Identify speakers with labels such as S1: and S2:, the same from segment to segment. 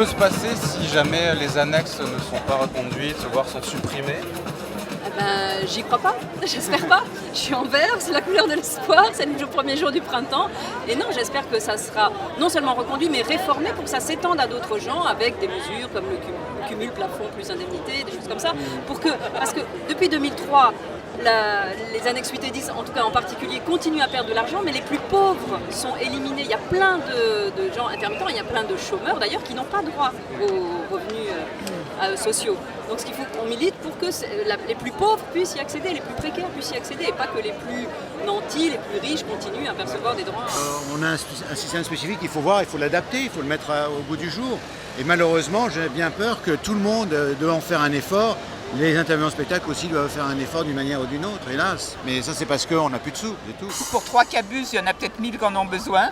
S1: peut se passer si jamais les annexes ne sont pas reconduites, voire sont supprimées?
S2: J'y crois pas, j'espère pas. Je suis en vert, c'est la couleur de l'espoir, c'est le premier jour du printemps. Et non, j'espère que ça sera non seulement reconduit, mais réformé pour que ça s'étende à d'autres gens avec des mesures comme le cumul plafond plus indemnité, des choses comme ça. Parce que depuis 2003, les annexes 8 et 10, en tout cas en particulier, continuent à perdre de l'argent, mais les plus pauvres sont éliminés. Il y a plein de gens intermittents, il y a plein de chômeurs d'ailleurs qui n'ont pas droit aux revenus sociaux. Donc ce qu'il faut qu'on milite pour que les plus pauvres puissent y accéder, les plus précaires puissent y accéder, et pas que les plus nantis, les plus riches continuent à percevoir des droits.
S3: On a un système spécifique, il faut voir, il faut l'adapter, il faut le mettre au goût du jour. Et malheureusement, j'ai bien peur que tout le monde doit en faire un effort. Les intervenants en spectacle aussi doivent faire un effort d'une manière ou d'une autre, hélas. Mais ça, c'est parce qu'on n'a plus de sous, c'est tout.
S4: Pour 3 cabus, il y en a peut-être 1000 qui en ont besoin.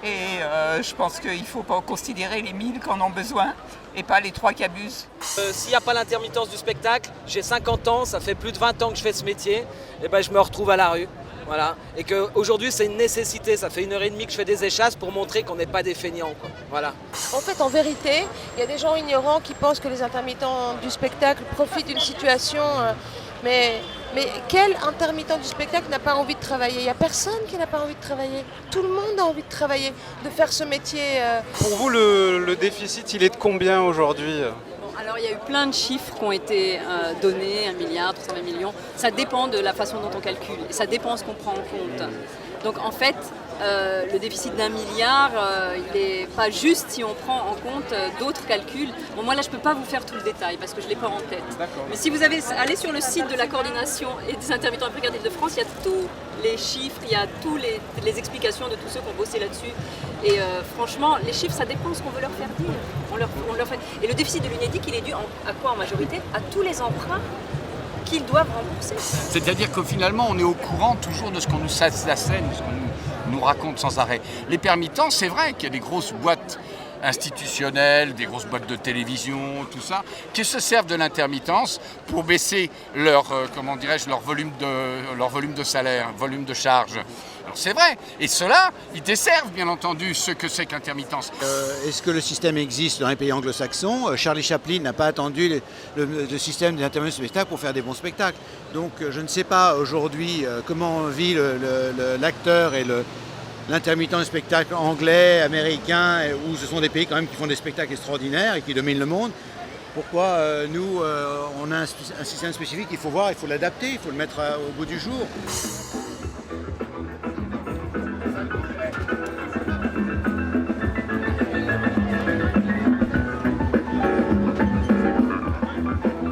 S4: Et je pense qu'il ne faut pas considérer les 1000 qui en ont besoin et pas les 3 cabus.
S5: S'il n'y a pas l'intermittence du spectacle, j'ai 50 ans, ça fait plus de 20 ans que je fais ce métier, et ben je me retrouve à la rue. Voilà. Et qu'aujourd'hui c'est une nécessité, ça fait 1h30 que je fais des échasses pour montrer qu'on n'est pas des feignants, quoi. Voilà.
S6: En fait, en vérité, il y a des gens ignorants qui pensent que les intermittents du spectacle profitent d'une situation, mais quel intermittent du spectacle n'a pas envie de travailler? Il n'y a personne qui n'a pas envie de travailler. Tout le monde a envie de travailler, de faire ce métier.
S1: Pour vous, le déficit, il est de combien aujourd'hui?
S2: Alors il y a eu plein de chiffres qui ont été donnés, 1 milliard, 320 millions. Ça dépend de la façon dont on calcule et ça dépend de ce qu'on prend en compte. Donc en fait, le déficit d'1 milliard, il n'est pas juste si on prend en compte d'autres calculs. Bon, moi là je ne peux pas vous faire tout le détail parce que je ne l'ai pas en tête. Mais si vous allez sur le site de la coordination et des intermittents et précaires d'Île-de-France, il y a tous les chiffres, il y a toutes les explications de tous ceux qui ont bossé là-dessus. Et franchement, les chiffres, ça dépend de ce qu'on veut leur faire dire. On leur fait... Et le déficit de l'UNEDIC, il est dû à quoi en majorité? À tous les emprunts qu'ils doivent rembourser.
S7: C'est-à-dire que finalement, on est au courant toujours de ce qu'on nous assène, de ce qu'on nous raconte sans arrêt. Les permittents, c'est vrai qu'il y a des grosses boîtes institutionnelles, des grosses boîtes de télévision, tout ça, qui se servent de l'intermittence pour baisser leur volume de salaire, volume de charge. Alors c'est vrai, et ceux-là, ils desservent bien entendu ce que c'est qu'intermittence.
S3: Est-ce que le système existe dans les pays anglo-saxons? Charlie Chaplin n'a pas attendu le système des intermittents de spectacle pour faire des bons spectacles. Donc je ne sais pas aujourd'hui comment vit l'acteur et l'intermittent du spectacle anglais, américain, où ce sont des pays quand même qui font des spectacles extraordinaires et qui dominent le monde. Pourquoi nous, on a un système spécifique, il faut voir, il faut l'adapter, il faut le mettre au goût du jour.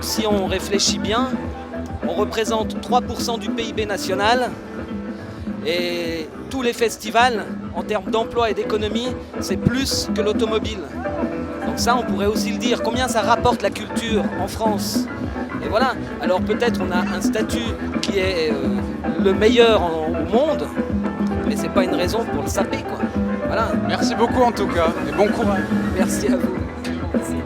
S5: Si on réfléchit bien, on représente 3% du PIB national et tous les festivals, en termes d'emploi et d'économie, c'est plus que l'automobile. Donc ça, on pourrait aussi le dire. Combien ça rapporte la culture en France? Et voilà. Alors peut-être on a un statut qui est le meilleur au monde, mais c'est pas une raison pour le saper, quoi. Voilà.
S1: Merci beaucoup en tout cas, et bon courage.
S5: Merci à vous. Merci.